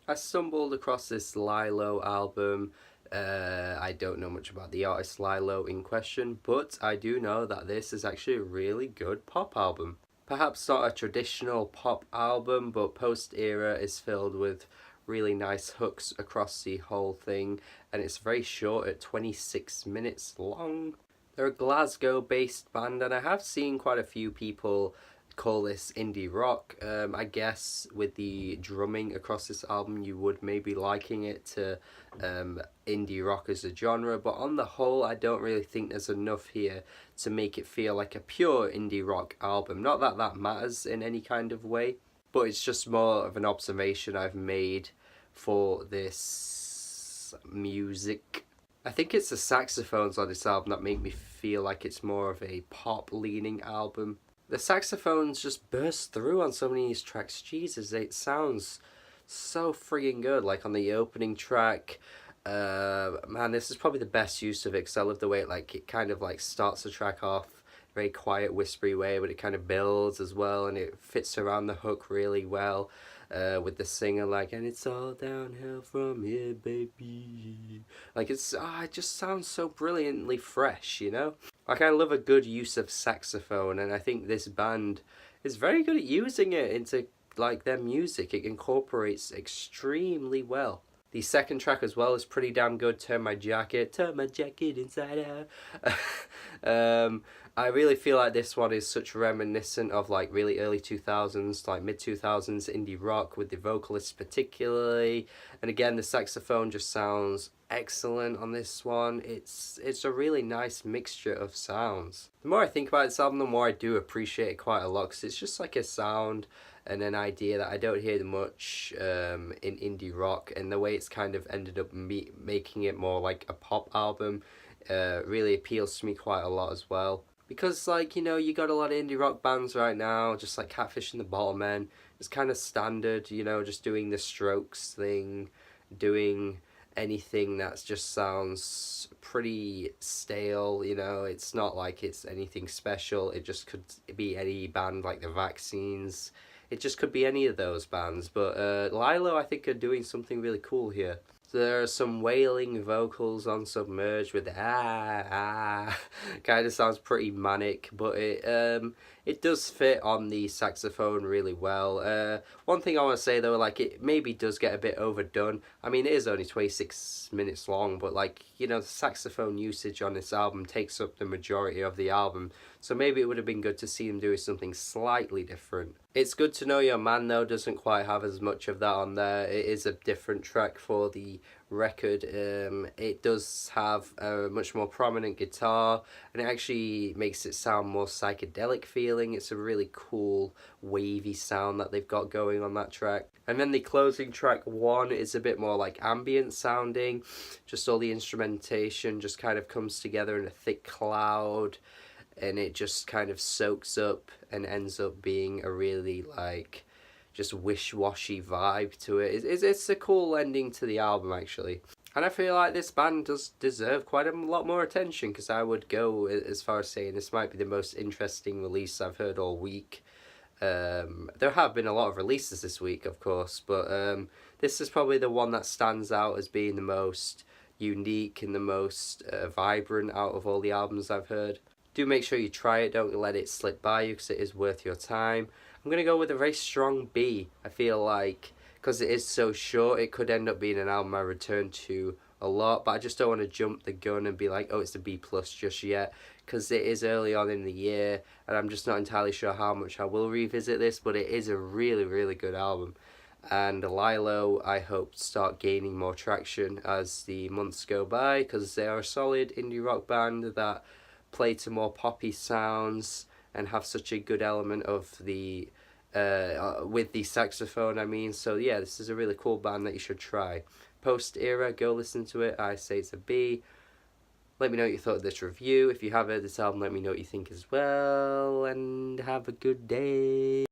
I stumbled across this Lylo album. I don't know much about the artist Lylo in question, but I do know that this is actually a really good pop album. Perhaps not a traditional pop album, but Post Era is filled with really nice hooks across the whole thing, and it's very short at 26 minutes long. They're a Glasgow based band, and I have seen quite a few people call this indie rock. I guess with the drumming across this album, you would maybe liking it to indie rock as a genre, but on the whole, I don't really think there's enough here to make it feel like a pure indie rock album. Not that that matters in any kind of way, but it's just more of an observation I've made for this music. I think it's the saxophones on this album that make me feel like it's more of a pop leaning album. The saxophones just burst through on so many of these tracks. Jesus, it sounds so friggin' good. Like on the opening track, man, this is probably the best use of it because I love the way it kind of like starts the track off very quiet, whispery way, but it kind of builds as well, and it fits around the hook really well. With the singer like, and it's all downhill from here, baby. Like it just sounds so brilliantly fresh, you know. Like I love a good use of saxophone, and I think this band is very good at using it into like their music. It incorporates extremely well. The second track as well is pretty damn good. Turn my jacket inside out. I really feel like this one is such reminiscent of like really early 2000s, like mid 2000s indie rock with the vocalists particularly. And again, the saxophone just sounds excellent on this one. It's a really nice mixture of sounds. The more I think about this album, the more I do appreciate it quite a lot because it's just like a sound and an idea that I don't hear much in indie rock, and the way it's kind of ended up making it more like a pop album really appeals to me quite a lot as well. Because like, you know, you got a lot of indie rock bands right now, just like Catfish and the Bottlemen. It's kind of standard, you know, just doing the Strokes thing, doing anything that just sounds pretty stale, you know. It's not like it's anything special. It just could be any band like the Vaccines. It just could be any of those bands, but Lylo I think are doing something really cool here. So there are some wailing vocals on Submerge with kind of sounds pretty manic, but it does fit on the saxophone really well. One thing I want to say though, like it maybe does get a bit overdone. I mean, it is only 26 minutes long, but like, you know, the saxophone usage on this album takes up the majority of the album, so maybe it would have been good to see them doing something slightly different. It's Good to Know Your Man though doesn't quite have as much of that on there. It is a different track for the record. It does have a much more prominent guitar, and it actually makes it sound more psychedelic feeling. It's a really cool wavy sound that they've got going on that track. And then the closing track 1 is a bit more like ambient sounding. Just all the instrumentation just kind of comes together in a thick cloud, and it just kind of soaks up and ends up being a really like just wish-washy vibe to it. It's a cool ending to the album actually. And I feel like this band does deserve quite a lot more attention, because I would go as far as saying this might be the most interesting release I've heard all week. There have been a lot of releases this week, of course, but this is probably the one that stands out as being the most unique and the most vibrant out of all the albums I've heard. Do make sure you try it, don't let it slip by you, because it is worth your time. I'm going to go with a very strong B. I feel like, because it is so short, it could end up being an album I return to a lot, but I just don't want to jump the gun and be like, oh, it's a B plus just yet, because it is early on in the year, and I'm just not entirely sure how much I will revisit this, but it is a really, really good album. And Lylo, I hope, start gaining more traction as the months go by, because they are a solid indie rock band that play to more poppy sounds and have such a good element of the with the saxophone, I mean. So yeah, this is a really cool band that you should try. Post Era, go listen to it. I say it's a B. Let me know what you thought of this review. If you have heard this album, let me know what you think as well, and have a good day.